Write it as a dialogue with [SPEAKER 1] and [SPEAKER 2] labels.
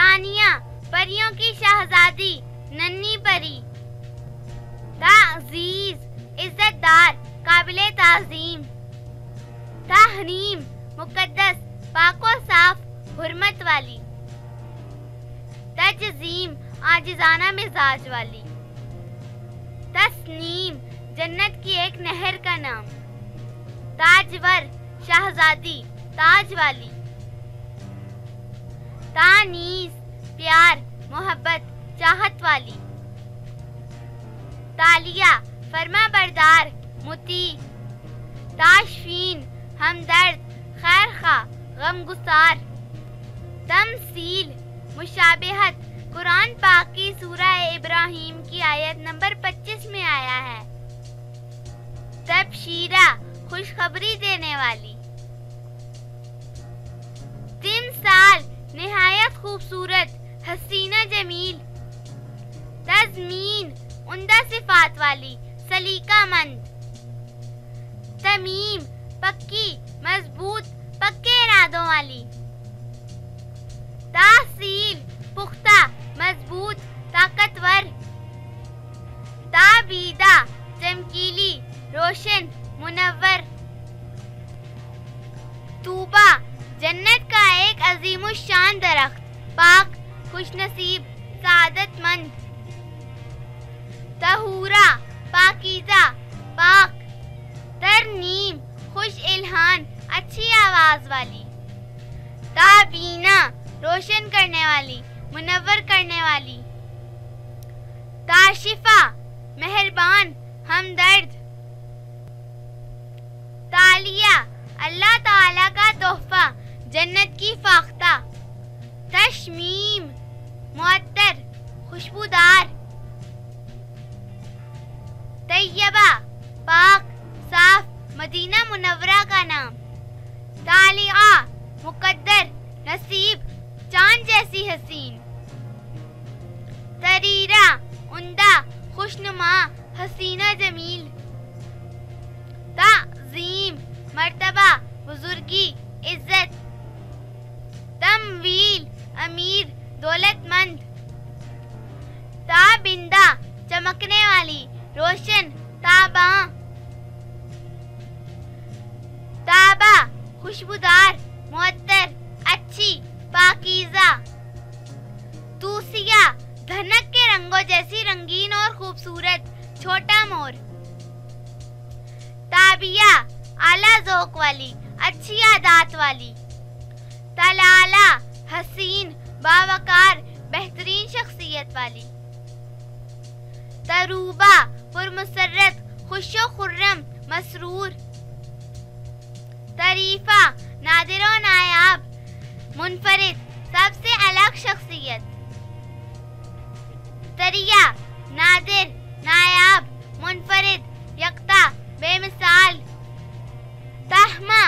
[SPEAKER 1] तानिया परियों की शहजादी नन्ही परी। ताज़ीज़ इज्जतदार काबिले ताज़ीम। तहरीम मुकद्दस पाको साफ हुर्मत वाली। तजजीम आजिज़ाना मिजाज वाली। तस्नीम जन्नत की एक नहर का नाम। ताजवर शहजादी ताज वाली। तानीस प्यार मोहब्बत चाहत वाली। तालिया फरमा बरदार मुती। ताशफीन हमदर्द खैर खा गमगुसार। तमसील मुशाबिहत कुरान पाक की सूरह इब्राहिम की आयत नंबर 25 में आया है। तबशीरा खुशखबरी देने वाली। तिमसाल निहायत खूबसूरत हसीना जमील। तज़मीन उम्दा सिफात वाली सलीका मंद। तमीम पक्की मजबूत पक्के इरादों वाली। तासील पुख्ता मजबूत ताकतवर। ताबीदा चमकीली रोशन मुनव्वर। तूबा जन्नत का एक अजीमुश्शान दरख्त पाक खुशनसीब सादतमंद। तहूरा पाकीज़ा पाक। तरनीम खुश इल्हान अच्छी आवाज वाली। ताबीना रोशन करने वाली मुनव्वर करने वाली। ताशिफा मेहरबान हमदर्द। तालिया अल्लाह ताला का तोहफा जन्नत की फाख्ता। तशमीम मुअत्तर खुशबूदार। तैयबा पाक साफ मदीना मुनव्वरा का नाम। तालिआ मुकद्दर नसीब चांद जैसी हसीन। तरीरा उम्दा खुशनुमा हसीना जमील। ताज़ीम मर्तबा बुजुर्गी इज्जत। तमवील अमीर दौलतमंद। ताबिंदा चमकने वाली रोशन ताबा। ताबा खुशबूदार मुअत्तर अच्छी पाकीज़ा। तूसिया धनक के रंगों जैसी रंगीन और खूबसूरत छोटा मोर। ताबिया आला ज़ौक़ वाली अच्छी आदात वाली। तलाला हसीन बावकार बेहतरीन शख्सियत वाली। तरूबा पुरमुसर्रत खुशो खुर्रम मसरूर। तरीफा नादिर व नायाब मुनफरिद सबसे अलग शख्सियत। तरिया नादिर नायाब मुनफरिद यकता बेमिसाल। तहमा